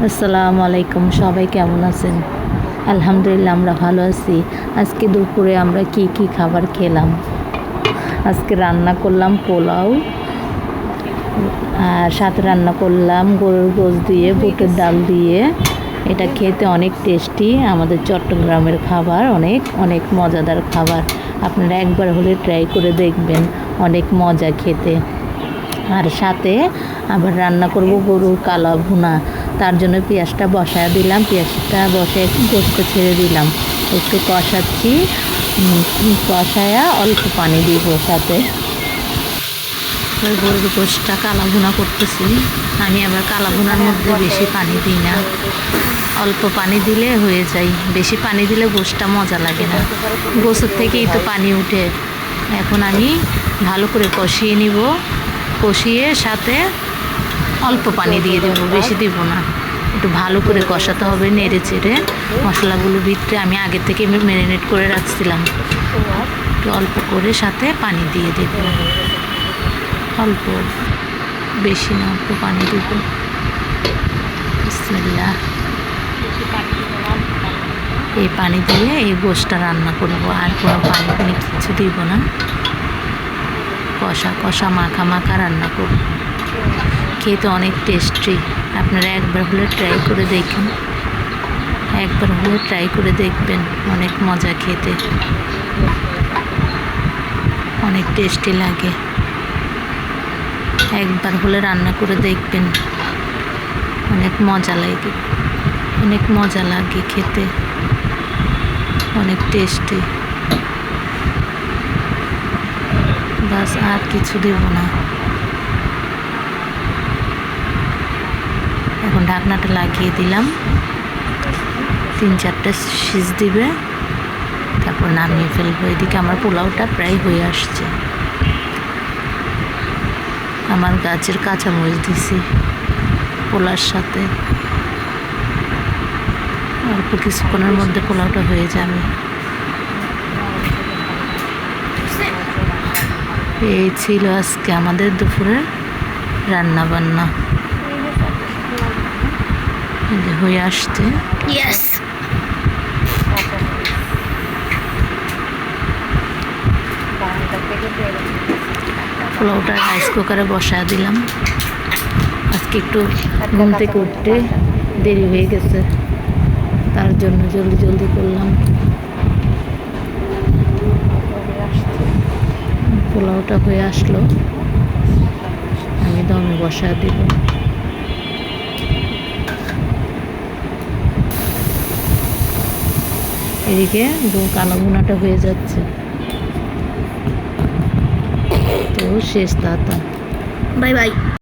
আসসালামু আলাইকুম, সবাই কেমন আছেন? আলহামদুলিল্লাহ আমরা ভালো আছি। আজকে দুপুরে আমরা কি কি খাবার খেলাম? আজকে রান্না করলাম পোলাও, আর সাথে রান্না করলাম গরুর গোশত দিয়ে, বুটের ডাল দিয়ে। এটা খেতে অনেক টেস্টি, আমাদের চট্টগ্রামের খাবার, অনেক অনেক মজাদার খাবার। আপনারা একবার হলে ট্রাই করে দেখবেন, অনেক মজা খেতে। আর সাথে আবার রান্না করব গরুর কালা ভুনা। তার জন্য পেঁয়াজটা বসায় দিলাম, পেঁয়াজটা বসে গোস্ত ছেড়ে দিলাম, একটু কষাচ্ছি। কষায়া অল্প পানি দিব সাথে। গরুর গোশতটা কালা ভুনা করতেছি। আমি আবার কালা ভুনার মধ্যে বেশি পানি দিই না, অল্প পানি দিলে হয়ে যায়। বেশি পানি দিলে গোশতটা মজা লাগে না, গোশত থেকেই তো পানি উঠে। এখন আমি ভালো করে কষিয়ে নিব, কষিয়ে সাথে অল্প পানি দিয়ে দেবো, বেশি দিব না। একটু ভালো করে কষাতে হবে, নেড়ে চেড়ে। মশলাগুলো ভিতরে আমি আগে থেকে ম্যারিনেট করে রাখছিলাম। একটু অল্প করে সাথে পানি দিয়ে দেব, অল্প, বেশি না, অল্প পানি দেব। বিসমিল্লাহ। এই পানি দিয়ে এই গোশতটা রান্না করব, আর কোনো পানি কিছু দিব না। কষা কষা মাখা মাখা রান্না করব, খেতে অনেক টেস্টি। আপনারা একবার হলে ট্রাই করে দেখুন, একবার হলে ট্রাই করে দেখবেন, অনেক মজা খেতে, অনেক টেস্টি লাগে। একবার হলে রান্না করে দেখবেন, অনেক মজা লাগে, অনেক মজা লাগে খেতে, অনেক টেস্টি। বাস, আর কিছু দেব না। এখন ঢাকনাটা লাগিয়ে দিলাম, 3-4টা সিজ দিবে, তারপর নামিয়ে ফেলবো। এদিকে আমার পোলাওটা প্রায় হয়ে আসছে। আমার গাছের কাঁচামরিচ দিছি পোলার সাথে, অল্প কিছুক্ষণের মধ্যে পোলাওটা হয়ে যাবে। এই ছিল আজকে আমাদের দুপুরের রান্না বান্না। হয়ে আসছে। ইয়েস, পোলাওটা রাইস কুকারে বসায় দিলাম। আজকে একটু ঘুম থেকে উঠতে দেরি হয়ে গেছে, তার জন্য জলদি জলদি করলাম। পোলাওটা হয়ে আসলো, আমি দমে বসায় দিব। এদিকে কালো ভুনাটা হয়ে যাচ্ছে, তো শেষ। তাতা, বাই বাই।